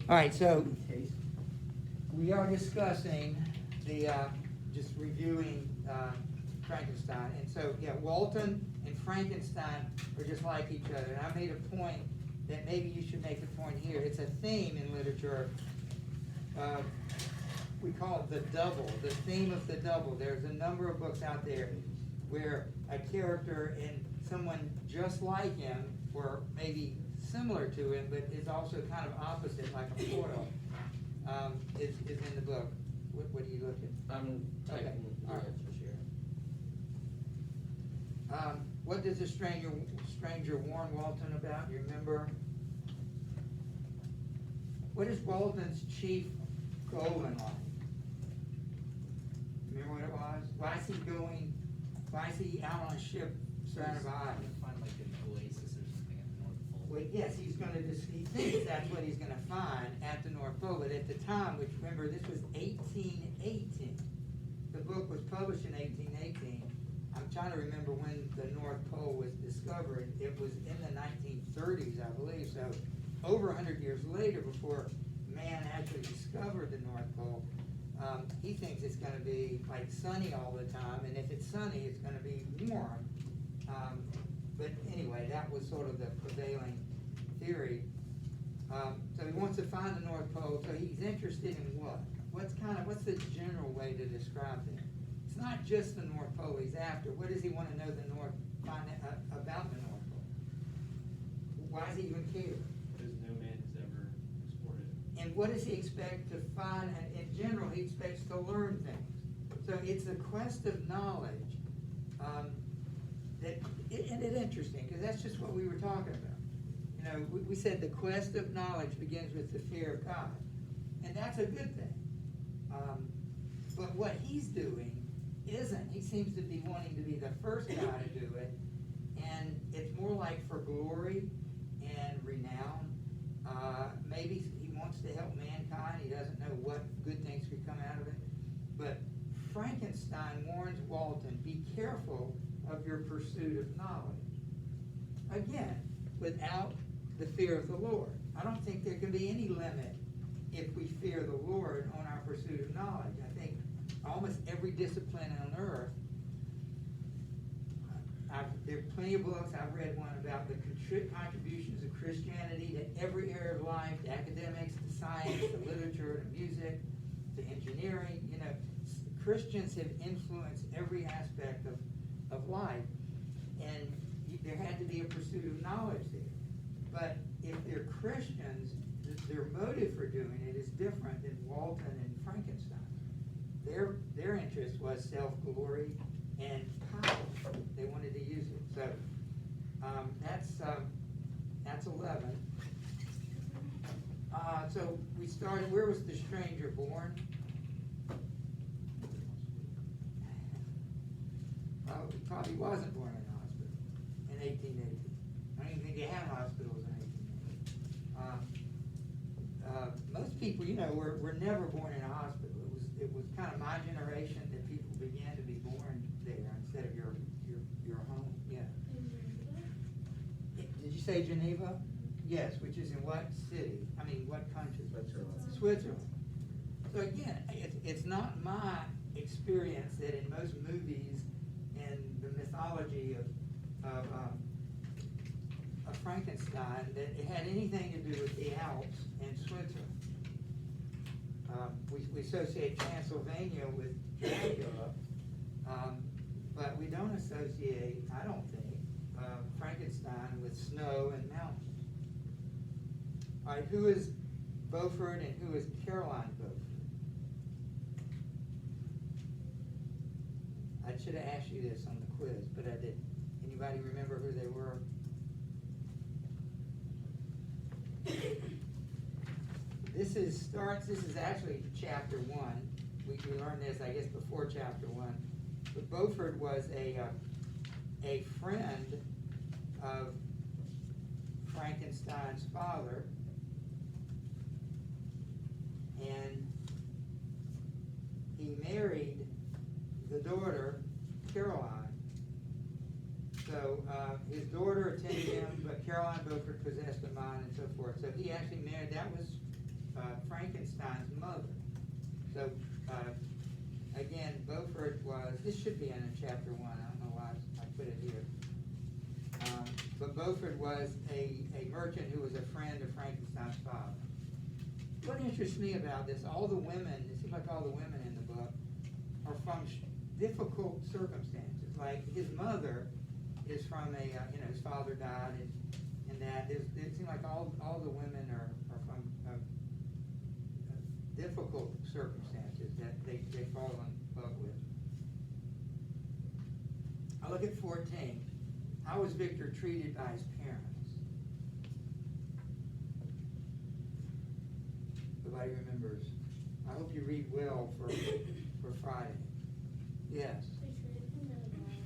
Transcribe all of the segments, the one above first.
All right, so we are discussing the, just reviewing Frankenstein. And so, yeah, Walton and Frankenstein are just like each other. And I made a point that maybe you should make a point here. It's a theme in literature. We call it the double, the theme of the double. There's a number of books out there where a character and someone just like him, or maybe similar to him, but is also kind of opposite, like a foil, is in the book. What are you looking? I'm typing the all right. answers here. What does the stranger warn Walton about? You remember? What is Walton's chief goal in life? Remember what it was? Why is he out on a ship surrounded by islands? Find like an oasis or something at the North Pole. Well, yes, he thinks that's what he's gonna find at the North Pole, but at the time, which remember, this was 1818. The book was published in 1818. I'm trying to remember when the North Pole was discovered. It was in the 1930s, I believe, so over 100 years later, before man actually discovered the North Pole. He thinks it's gonna be like sunny all the time, and if it's sunny, it's gonna be warm. But anyway, that was sort of the prevailing theory. So he wants to find the North Pole, so he's interested in what? What's the general way to describe that? It's not just the North Pole he's after. What does he want to know about the North Pole? Why does he even care? Because no man has ever explored it. And what does he expect to find? And in general, he expects to learn things. So it's a quest of knowledge. And it's interesting, because that's just what we were talking about. You know, we said the quest of knowledge begins with the fear of God. And that's a good thing. But what he's doing isn't. He seems to be wanting to be the first guy to do it. And it's more like for glory and renown. Maybe he wants to help mankind. He doesn't know what good things could come out of it. But Frankenstein warns Walton, be careful of your pursuit of knowledge. Again, without the fear of the Lord. I don't think there can be any limit if we fear the Lord on our pursuit of knowledge. I think almost every discipline on earth, there are plenty of books. I've read one about the contributions of Christianity to every area of life, to academics, to science, to literature, to music, to engineering. You know, Christians have influenced every aspect of life, and there had to be a pursuit of knowledge there. But if they're Christians, their motive for doing it is different than Walton and Frankenstein. Their interest was self-glory and power. They wanted to use it. So that's 11. So we started. Where was the stranger born? Well, he probably wasn't born in a hospital in 1880. I don't even think they had hospitals in 1880. Most people, you know, were never born in a hospital. It was kind of my generation that people began to be born there instead of your home. Yeah. Did you say Geneva? Yes, which is in what city? I mean, what country? Switzerland. So again, it's not my experience that in most movies and the mythology of Frankenstein that it had anything to do with the Alps and Switzerland. We associate Transylvania with Dracula, but we don't associate, I don't think, Frankenstein with snow and mountains. All right, who is Beaufort and who is Caroline Beaufort? I should have asked you this on the quiz, but I didn't. Anybody remember who they were? This is actually chapter 1. We learned this, I guess, before chapter 1. But Beaufort was a friend of Frankenstein's father, and he married the daughter, Caroline. So his daughter attended him, but Caroline Beaufort possessed a mind and so forth. So he actually married, that was Frankenstein's mother. So, again, Beaufort was, this should be in chapter 1, I don't know why I put it here. But Beaufort was a merchant who was a friend of Frankenstein's father. What interests me about this, all the women, it seems like all the women in the book are from difficult circumstances. Like his mother is from his father died, and that it seems like all the women are from difficult circumstances that they fall in love with. I look at 14. How was Victor treated by his parents? Nobody remembers. I hope you read well for Friday. Yes. They treated him really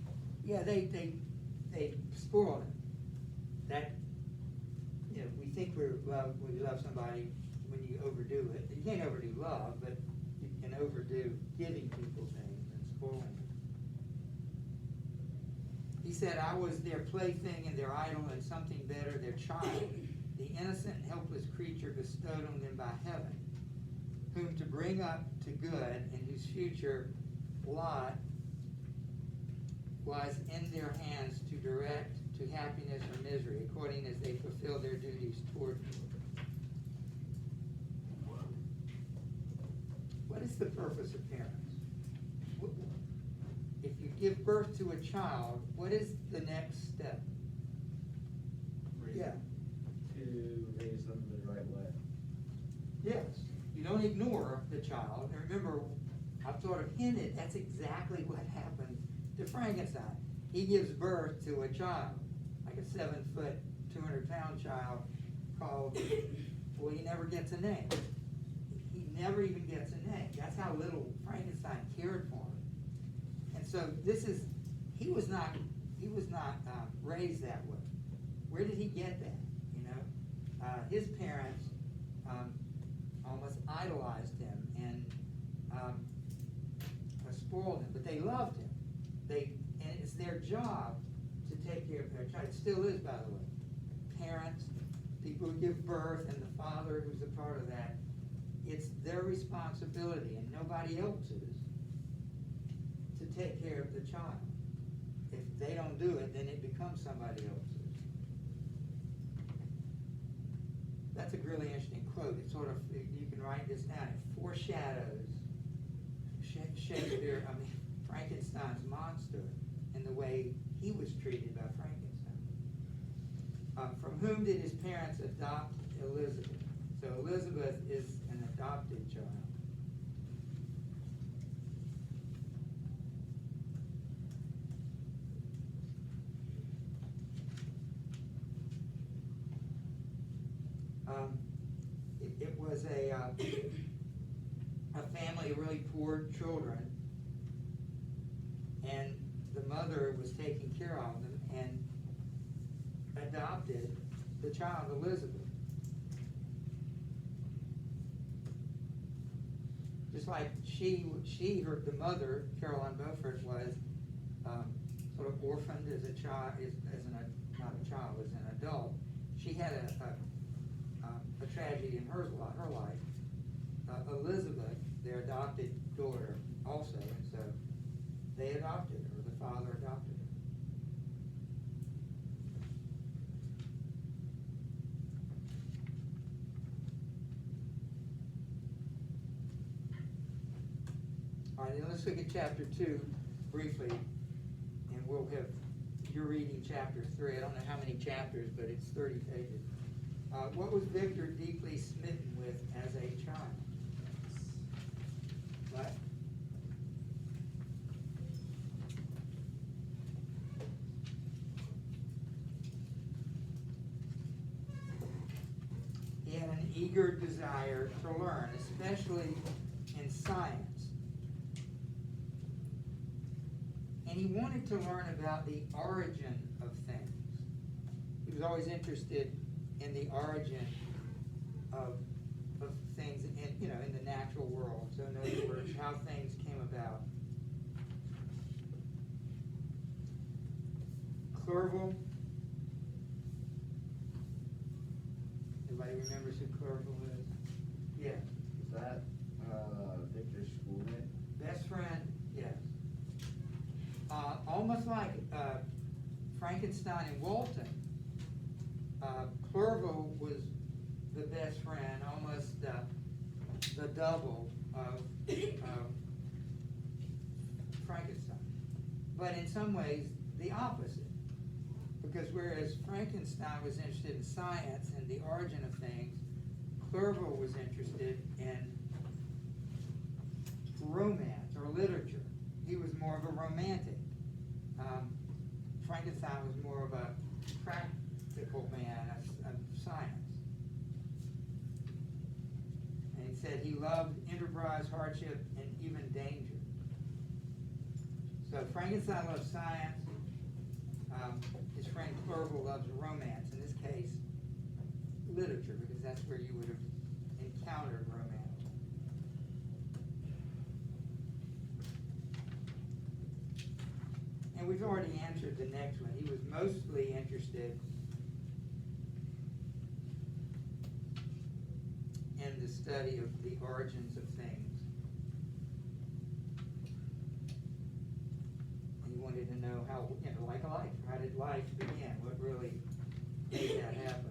well. Yeah, they spoiled him. That, we think we love somebody when you overdo it. You can't overdo love, but you can overdo giving people things and spoiling them. He said, I was their plaything and their idol and something better, their child, the innocent and helpless creature bestowed on them by heaven, whom to bring up to good and whose future lot was in their hands to direct to happiness or misery, according as they fulfill their duties toward me. What is the purpose of parents? If you give birth to a child, what is the next step? Yeah. To raise them the right way. Yes. You don't ignore the child. And remember, I've sort of hinted, that's exactly what happened to Frankenstein. He gives birth to a child, like a 7-foot, 200-pound child called, well, he never gets a name. He never even gets a name. That's how little Frankenstein cared for him. And so he was not raised that way. Where did he get that? His parents almost idolized him and spoiled him, but they loved him. And it's their job to take care of their child. It still is, by the way. Parents, people who give birth, and the father who's a part of that, it's their responsibility and nobody else's to take care of the child. If they don't do it, then it becomes somebody else's. That's a really interesting quote. It's sort of, you can write this down. It foreshadows Frankenstein's monster and the way he was treated by Frankenstein. From whom did his parents adopt Elizabeth? So Elizabeth is an adopted child. It was a family of really poor children, and the mother was taking care of them and adopted the child Elizabeth. Just like the mother, Caroline Beaufort, was sort of orphaned as a child, not a child, as an adult. She had a tragedy in her life. Elizabeth, their adopted daughter, also, and so they adopted her. The father adopted her. All right, then let's look at chapter 2 briefly, and we'll have, you're reading chapter 3. I don't know how many chapters, but it's 30 pages. What was Victor deeply smitten with as a child? What? He had an eager desire to learn, especially in science. And he wanted to learn about the origin of things. He was always interested in the origin of things in the natural world. So in other words, how things came about. Clerval. Everybody remembers who Clerval is? Yeah. Is that, Victor's schoolmate? Best friend, yes. Almost like Frankenstein and Walton, Clerval was the best friend, almost the double of Frankenstein. But in some ways, the opposite. Because whereas Frankenstein was interested in science and the origin of things, Clerval was interested in romance or literature. He was more of a romantic. Frankenstein was more of a practical man of science. And he said he loved enterprise, hardship, and even danger. So Frankenstein loves science. His friend Clerval loves romance. In this case, literature, because that's where you would have encountered romance. And we've already answered the next one. He was mostly interested in the study of the origins of things. He wanted to know how, like life, how did life begin? What really made that happen?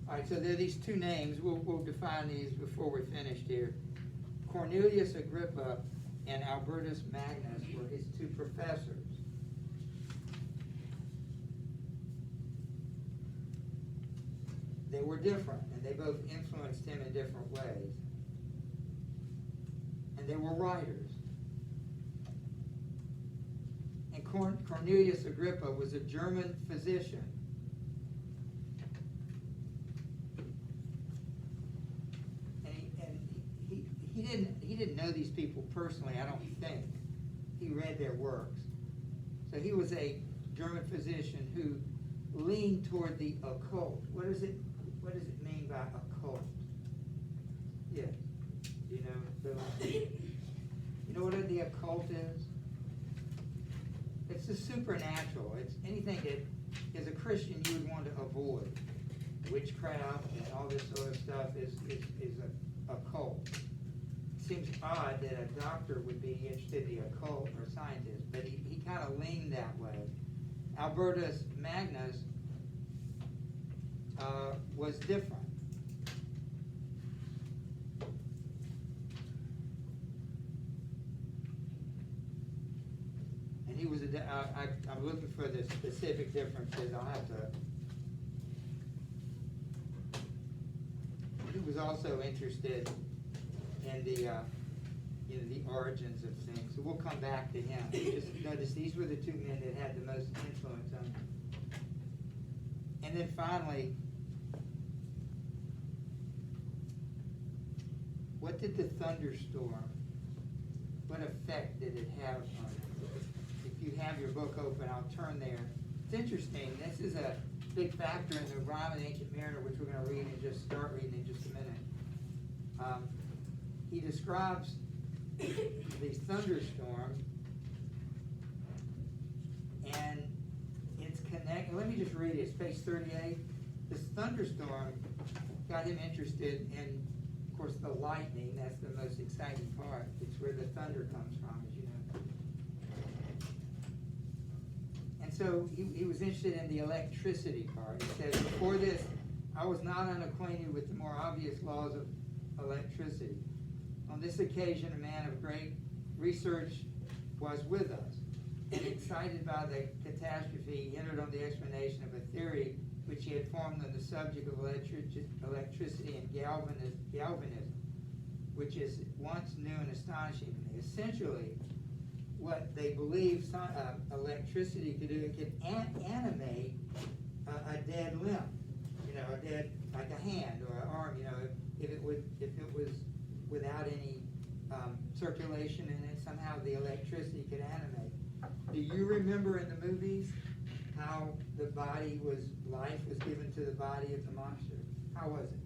All right, so there are these two names. We'll define these before we're finished here. Cornelius Agrippa and Albertus Magnus were his two professors. They were different, and they both influenced him in different ways. And they were writers. And Cornelius Agrippa was a German physician. He didn't know these people personally, I don't think. He read their works. So he was a German physician who leaned toward the occult. What does it mean by occult? Yeah. You know, Bill? You know what the occult is? It's the supernatural. It's anything that as a Christian you would want to avoid. Witchcraft and all this sort of stuff is a occult. Seems odd that a doctor would be interested in the occult or scientist, but he kind of leaned that way. Albertus Magnus was different. And he was I'm looking for the specific differences. I'll have to. He was also interested in the origins of things. So we'll come back to him. Just notice these were the two men that had the most influence on him. And then finally, what did the thunderstorm, what effect did it have on him? If you have your book open, I'll turn there. It's interesting. This is a big factor in the Rhyme of the Ancient Mariner, which we're going to read and just start reading in just a minute. He describes these thunderstorms, and it's connected. Let me just read it. It's page 38. This thunderstorm got him interested in, of course, the lightning. That's the most exciting part. It's where the thunder comes from, as you know. And so he was interested in the electricity part. He says, before this, I was not unacquainted with the more obvious laws of electricity. On this occasion, a man of great research was with us, and excited by the catastrophe, he entered on the explanation of a theory which he had formed on the subject of electricity and galvanism, which is once new and astonishing to me. Essentially, what they believe electricity could do, it could animate a dead limb, a dead, like a hand or an arm, if it was without any circulation in it, somehow the electricity could animate. Do you remember in the movies how the life was given to the body of the monster? How was it?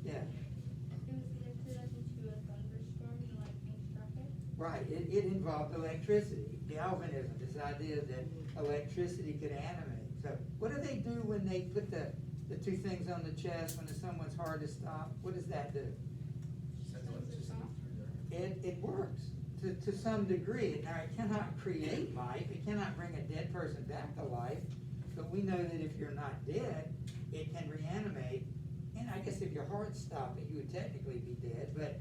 Yeah, It was connected up into a thunderstorm and lightning struck it. right, it involved electricity, galvanism, this idea that electricity could animate. So what do they do when they put the two things on the chest when someone's hard to stop? What does that do? It works to some degree. Now, it cannot create life, it cannot bring a dead person back to life, but we know that if you're not dead, it can reanimate. And I guess if your heart stopped, you would technically be dead, but,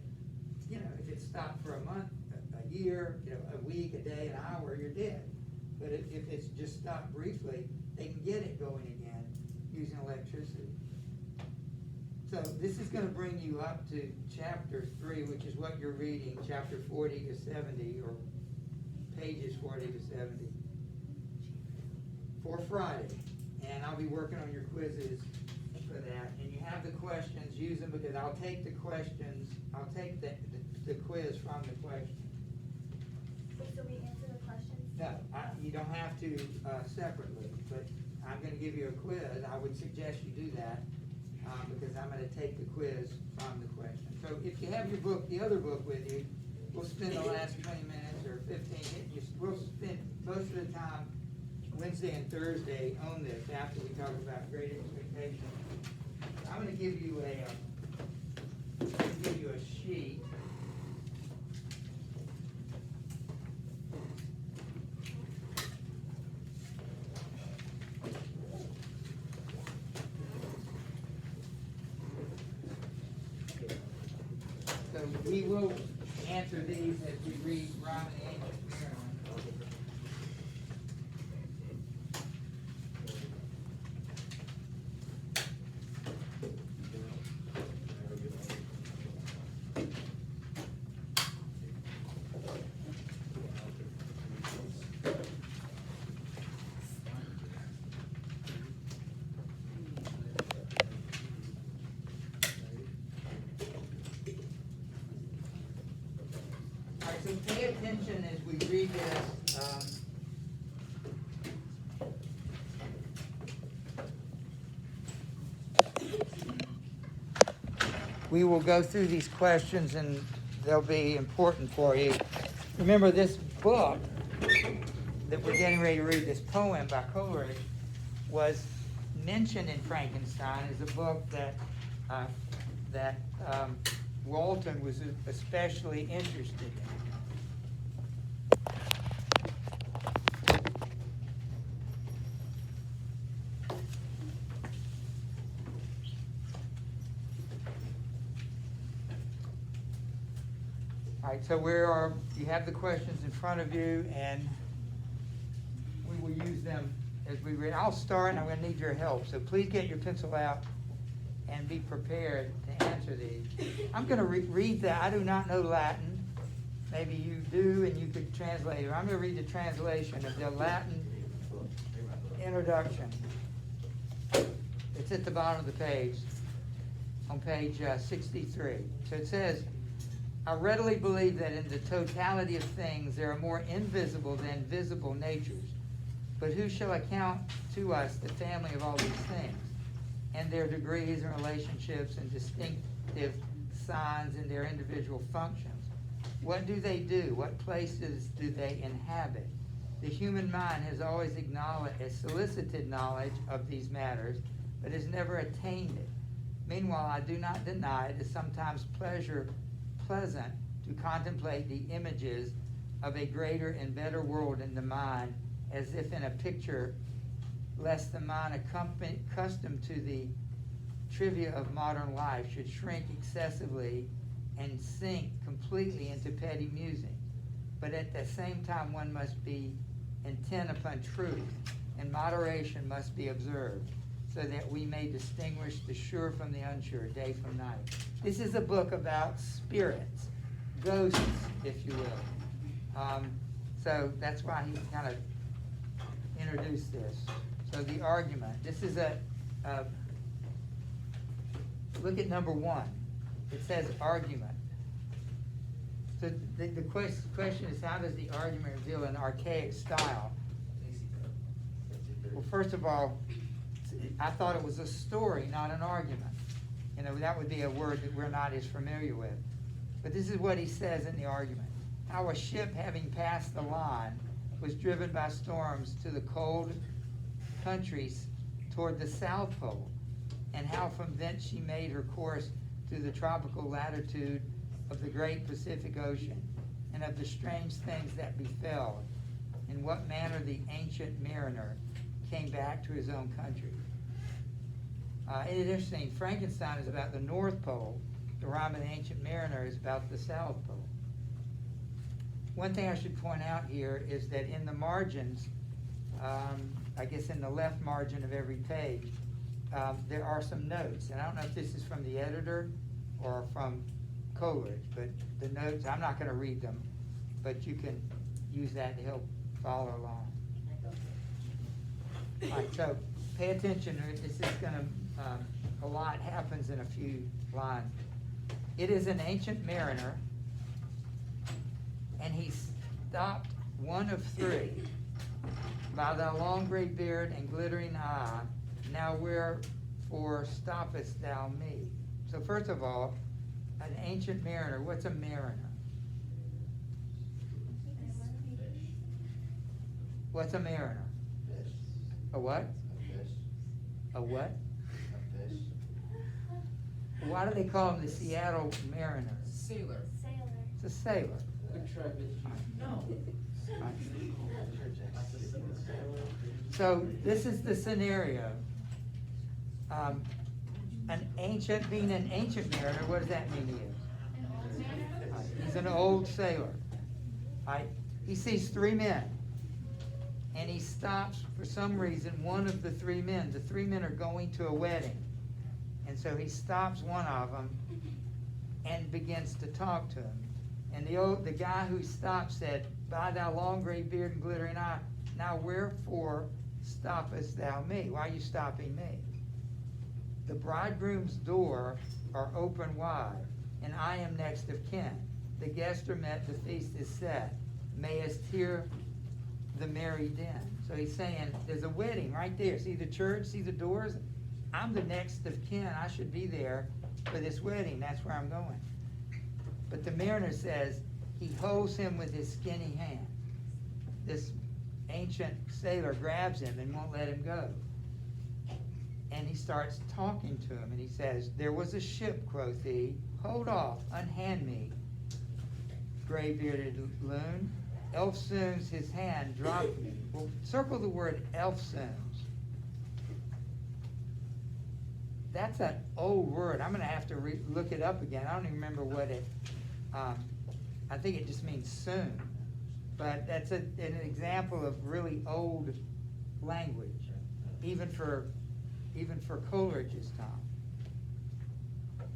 you know, if it stopped for a month, a year, you know, a week, a day, an hour, you're dead. But if it's just stopped briefly, they can get it going again using electricity. So this is gonna bring you up to chapter 3, which is what you're reading, chapter 40 to 70, or pages 40 to 70, for Friday. And I'll be working on your quizzes for that. And you have the questions, use them, because I'll take the questions, I'll take the quiz from the question. So we answer the questions? No, you don't have to separately, but I'm gonna give you a quiz. I would suggest you do that, because I'm gonna take the quiz from the question. So if you have your book, the other book with you, we'll spend the last 20 minutes or 15, we'll spend most of the time Wednesday and Thursday on this after we talk about Great Expectations. I'm gonna give you a sheet. So we will answer these as we read Ron and Ancient Maryland. All right, so pay attention as we read this. We will go through these questions and they'll be important for you. Remember, this book that we're getting ready to read, this poem by Coleridge, was mentioned in Frankenstein as a book that Walton was especially interested in. All right, so you have the questions in front of you, and we will use them as we read. I'll start, and I'm going to need your help, so please get your pencil out and be prepared to answer these. I'm going to read that. I do not know Latin. Maybe you do, and you could translate it. I'm going to read the translation of the Latin introduction. It's at the bottom of the page, on page 63. So it says, I readily believe that in the totality of things there are more invisible than visible natures. But who shall account to us the family of all these things, and their degrees and relationships and distinctive signs in their individual functions? What do they do? What places do they inhabit? The human mind has always solicited knowledge of these matters, but has never attained it. Meanwhile, I do not deny it is sometimes pleasant to contemplate the images of a greater and better world in the mind, as if in a picture, lest the mind accustomed to the trivia of modern life should shrink excessively and sink completely into petty musing. But at the same time, one must be intent upon truth, and moderation must be observed, so that we may distinguish the sure from the unsure, day from night. This is a book about spirits, ghosts, if you will. So that's why he kind of introduced this. So the argument. This is look at number 1. It says argument. So the question is, how does the argument reveal an archaic style? Well, first of all, I thought it was a story, not an argument. You know, that would be a word that we're not as familiar with. But this is what he says in the argument. How a ship having passed the line was driven by storms to the cold countries toward the South Pole, and how from thence she made her course through the tropical latitude of the great Pacific Ocean, and of the strange things that befell, in what manner the ancient mariner came back to his own country. It is interesting, Frankenstein is about the North Pole, the rhyme of the ancient mariner is about the South Pole. One thing I should point out here is that in the margins, I guess in the left margin of every page, there are some notes, and I don't know if this is from the editor or from Coleridge, but the notes, I'm not gonna read them, but you can use that to help follow along. All right, so pay attention, this is gonna, a lot happens in a few lines. It is an ancient mariner, and he stopped one of three. By thy long gray beard and glittering eye, now wherefore stoppest thou me? So first of all, an ancient mariner, what's a mariner? What's a mariner? Fish. A what? A fish. A what? A fish. Why do they call him the Seattle Mariners? Sailor. Sailor. It's a sailor. Good try, bitch. No. So this is the scenario. Being an ancient mariner, what does that mean he is? An old man. He's an old sailor. Right? He sees three men, and he stops for some reason one of the three men. The three men are going to a wedding, and so he stops one of them and begins to talk to him. And the guy who stopped said, "By thy long gray beard and glittering eye, now wherefore stoppest thou me?" Why are you stopping me? The bridegroom's door are open wide, and I am next of kin. The guests are met, the feast is set. Mayest hear the merry din. So he's saying, there's a wedding right there. See the church, see the doors? I'm the next of kin. I should be there for this wedding. That's where I'm going. But the mariner says, he holds him with his skinny hand. This ancient sailor grabs him and won't let him go. And he starts talking to him, and he says, "There was a ship," quoth he, "hold off, unhand me, gray-bearded loon." Eftsoons his hand dropped me. Well, circle the word eftsoons. That's an old word. I'm gonna have to look it up again. I don't even remember what it, I think it just means soon. But that's an example of really old language, even for Coleridge's time.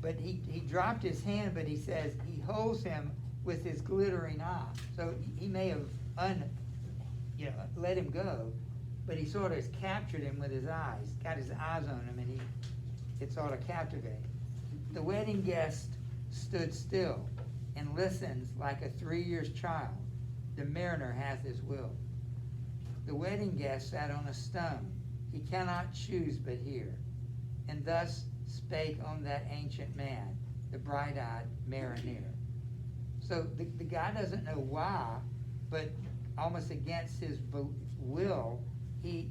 But he dropped his hand, but he says he holds him with his glittering eye. So he may have let him go, but he sort of has captured him with his eyes, got his eyes on him, and it sort of captivated. The wedding guest stood still and listens like a 3 years child. The mariner hath his will. The wedding guest sat on a stone. He cannot choose but hear. And thus spake on that ancient man, the bright-eyed mariner. So the guy doesn't know why, but almost against his will, he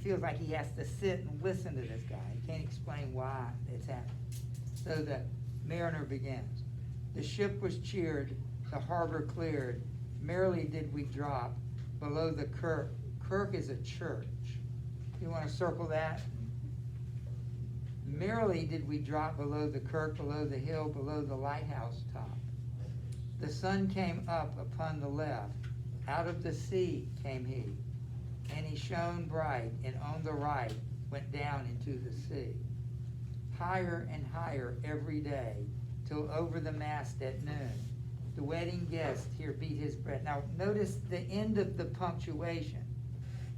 feels like he has to sit and listen to this guy. He can't explain why it's happening. So the mariner begins. The ship was cheered, the harbor cleared. Merrily did we drop below the kirk. Kirk is a church. You want to circle that? Merrily did we drop below the kirk, below the hill, below the lighthouse top. The sun came up upon the left. Out of the sea came he, and he shone bright, and on the right went down into the sea. Higher and higher every day, till over the mast at noon. The wedding guest here beat his breast. Now notice the end of the punctuation.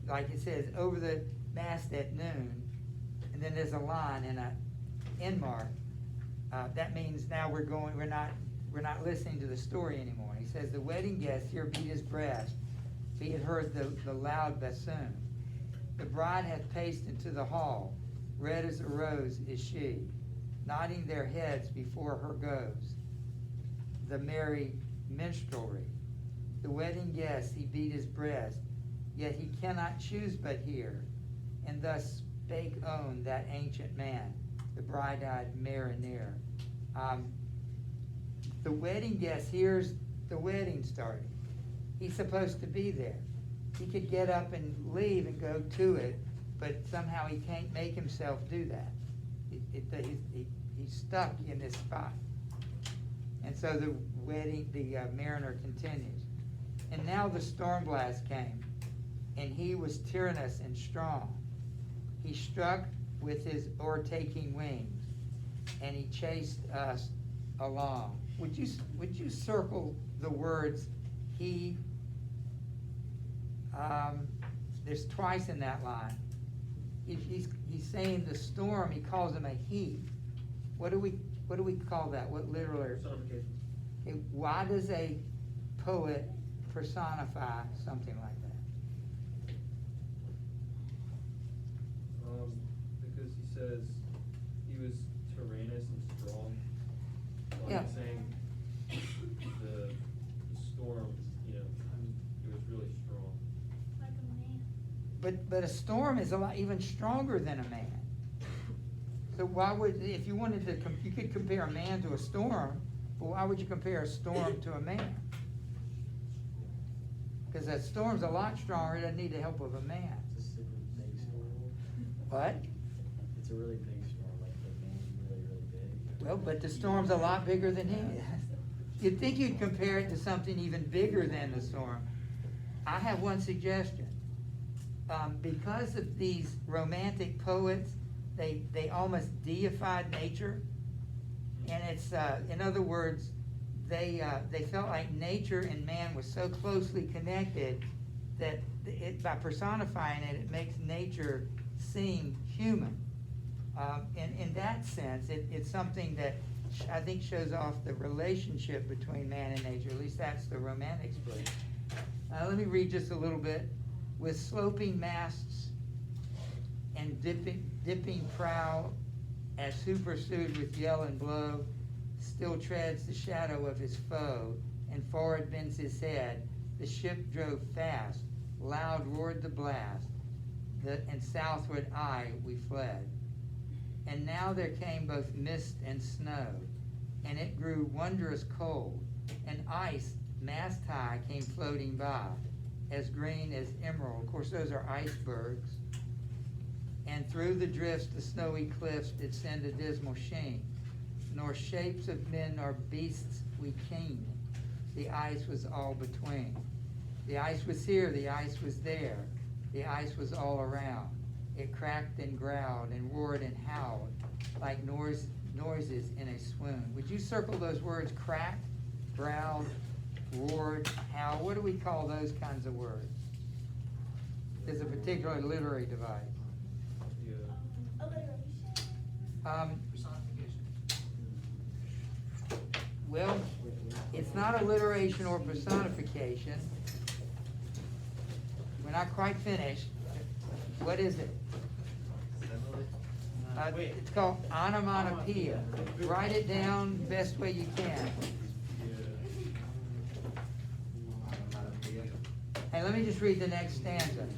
Like it says, over the mast at noon, and then there's a line and an end mark. That means now we're not listening to the story anymore. He says, the wedding guest here beat his breast. He had heard the loud bassoon. The bride hath paced into the hall. Red as a rose is she. nodding their heads before her goes the merry minstrelsy. The wedding guest, he beat his breast, yet he cannot choose but hear, and thus spake on that ancient man, the bright-eyed mariner. The wedding guest hears the wedding starting. He's supposed to be there. He could get up and leave and go to it, but somehow he can't make himself do that. He's stuck in this spot. And so the mariner continues. And now the storm blast came, and he was tyrannous and strong. He struck with his o'ertaking wings, and he chased us along. Would you circle the words he? There's twice in that line. He's saying the storm. He calls him a he. What do we call that? What literally? Personification. Okay, why does a poet personify something like that? Because he says he was tyrannous and strong. Like Yeah. saying the storm, it was really strong. Like a man. But a storm is a lot even stronger than a man. So why would, if you wanted to, you could compare a man to a storm, but why would you compare a storm to a man? Because a storm's a lot stronger, it doesn't need the help of a man. It's a super big storm. What? It's a really big storm, like the man's really, really big. Well, but the storm's a lot bigger than he is. You'd think you'd compare it to something even bigger than the storm. I have one suggestion. Because of these romantic poets, they almost deified nature. And it's, in other words, they felt like nature and man was so closely connected that by personifying it, it makes nature seem human. In that sense, it's something that I think shows off the relationship between man and nature. At least that's the Romantics belief. Let me read just a little bit. With sloping masts and dipping prow, as who pursued with yell and blow, still treads the shadow of his foe, and forward bends his head. The ship drove fast, loud roared the blast, and southward we fled. And now there came both mist and snow, and it grew wondrous cold, and ice, mast high, came floating by, as green as emerald. Of course, those are icebergs. And through the drifts, the snowy cliffs did send a dismal sheen, nor shapes of men nor beasts we keen. The ice was all between. The ice was here, the ice was there, the ice was all around. It cracked and growled and roared and howled like noises in a swoon. Would you circle those words, cracked, growled, roared, howled? What do we call those kinds of words? There's a particular literary device. Yeah. Alliteration. Well, it's not alliteration or personification. We're not quite finished. What is it? It's called onomatopoeia. Write it down best way you can. Hey, let me just read the next stanza.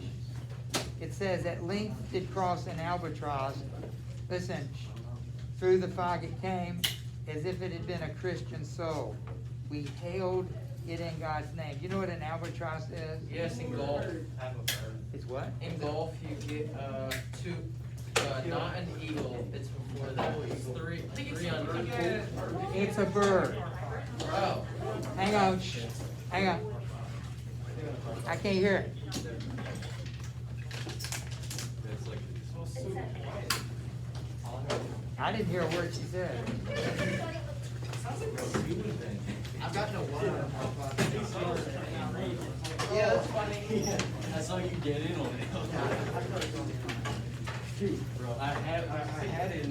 It says, at length did cross an albatross. Listen, through the fog it came, as if it had been a Christian soul. We hailed it in God's name. You know what an albatross is? Yes, in golf. It's what? In golf, you get not an eagle. It's before that. It's three on two. It's a bird. Oh. Hang on. Shh. Hang on. I can't hear it. I didn't hear a word she said. I've got no water. Yeah, that's funny. I saw you get in on it. Bro, I had it in